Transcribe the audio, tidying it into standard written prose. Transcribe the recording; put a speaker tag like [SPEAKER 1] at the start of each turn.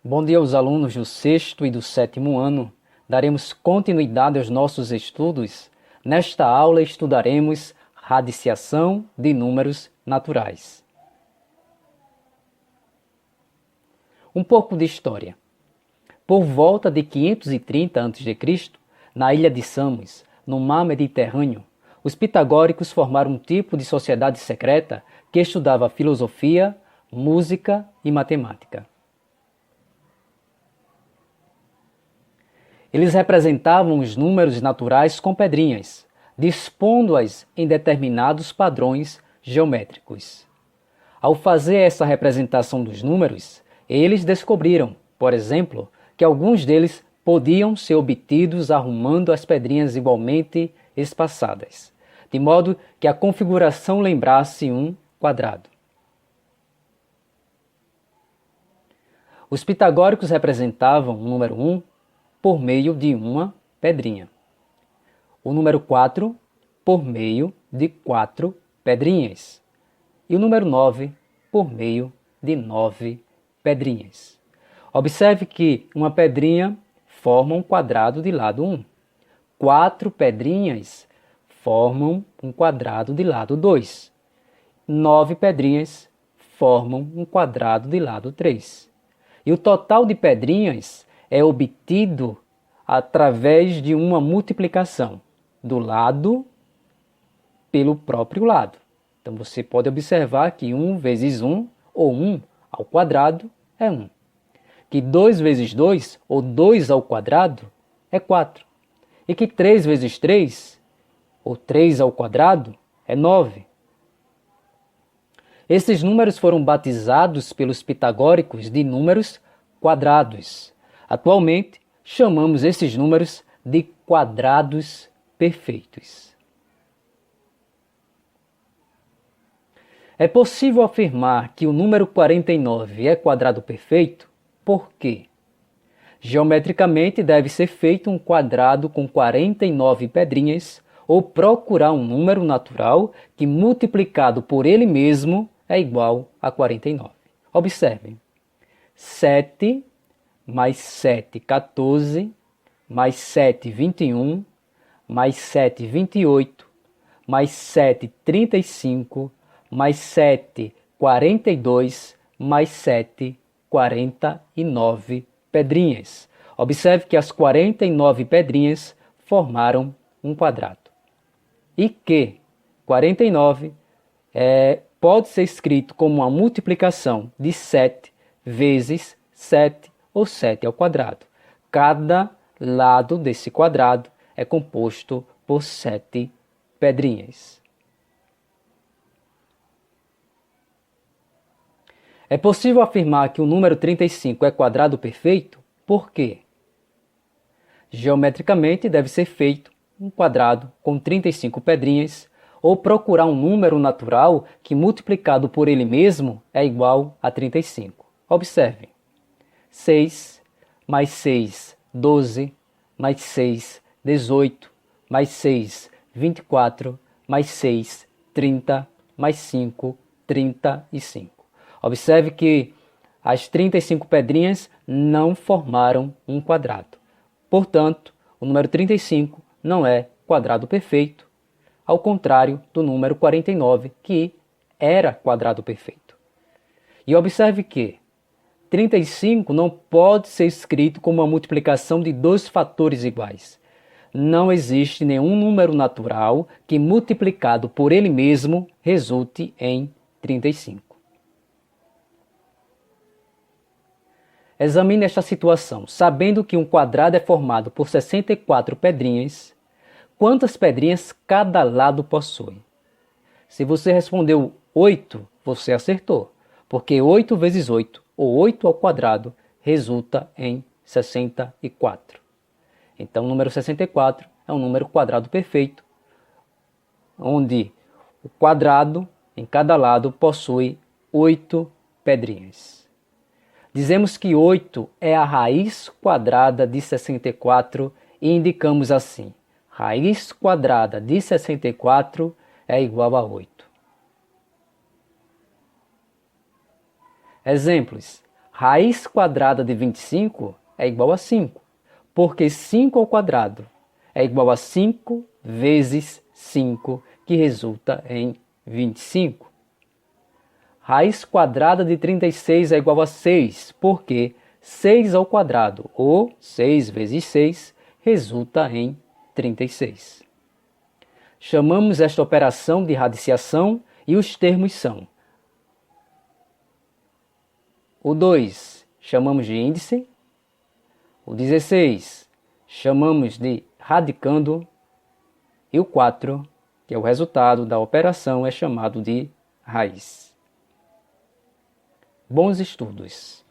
[SPEAKER 1] Bom dia aos alunos do sexto e do sétimo ano. Daremos continuidade aos nossos estudos. Nesta aula estudaremos radiciação de números naturais. Um pouco de história. Por volta de 530 a.C., na ilha de Samos, no mar Mediterrâneo, os pitagóricos formaram um tipo de sociedade secreta que estudava filosofia, música e matemática. Eles representavam os números naturais com pedrinhas, dispondo-as em determinados padrões geométricos. Ao fazer essa representação dos números, eles descobriram, por exemplo, que alguns deles podiam ser obtidos arrumando as pedrinhas igualmente espaçadas, de modo que a configuração lembrasse um quadrado. Os pitagóricos representavam o número 1 por meio de uma pedrinha, o número 4 por meio de 4 pedrinhas e o número 9 por meio de 9 pedrinhas. Observe que uma pedrinha forma um quadrado de lado 1. 4 pedrinhas formam um quadrado de lado 2. 9 pedrinhas formam um quadrado de lado 3. E o total de pedrinhas é obtido através de uma multiplicação do lado pelo próprio lado. Então você pode observar que 1 vezes 1, ou 1 ao quadrado, é 1. Que 2 vezes 2, ou 2 ao quadrado, é 4. E que 3 vezes 3, ou 3 ao quadrado, é 9. Esses números foram batizados pelos pitagóricos de números quadrados. Atualmente, chamamos esses números de quadrados perfeitos. É possível afirmar que o número 49 é quadrado perfeito porque, geometricamente, deve ser feito um quadrado com 49 pedrinhas ou procurar um número natural que, multiplicado por ele mesmo, é igual a 49. Observem. 7 mais 7, 14, mais 7, 21, mais 7, 28, mais 7, 35, mais 7, 42, mais 7, 49 pedrinhas. Observe que as 49 pedrinhas formaram um quadrado. E que 49 pode ser escrito como uma multiplicação de 7 vezes 7, ou 7 ao quadrado. Cada lado desse quadrado é composto por 7 pedrinhas. É possível afirmar que o número 35 é quadrado perfeito porque, geometricamente, deve ser feito um quadrado com 35 pedrinhas ou procurar um número natural que, multiplicado por ele mesmo, é igual a 35. Observem. 6, mais 6, 12, mais 6, 18, mais 6, 24, mais 6, 30, mais 5, 35. Observe que as 35 pedrinhas não formaram um quadrado. Portanto, o número 35 não é quadrado perfeito, ao contrário do número 49, que era quadrado perfeito. E observe que 35 não pode ser escrito como uma multiplicação de dois fatores iguais. Não existe nenhum número natural que, multiplicado por ele mesmo, resulte em 35. Examine esta situação. Sabendo que um quadrado é formado por 64 pedrinhas, quantas pedrinhas cada lado possui? Se você respondeu 8, você acertou, porque 8 vezes 8, ou 8 ao quadrado, resulta em 64. Então, o número 64 é um número quadrado perfeito, onde o quadrado, em cada lado, possui 8 pedrinhas. Dizemos que 8 é a raiz quadrada de 64 e indicamos assim: raiz quadrada de 64 é igual a 8. Exemplos: Raiz quadrada de 25 é igual a 5, porque 5 ao quadrado é igual a 5 vezes 5, que resulta em 25. Raiz quadrada de 36 é igual a 6, porque 6 ao quadrado, ou 6 vezes 6, resulta em 36. Chamamos esta operação de radiciação e os termos são: o 2 chamamos de índice, o 16 chamamos de radicando e o 4, que é o resultado da operação, é chamado de raiz. Bons estudos!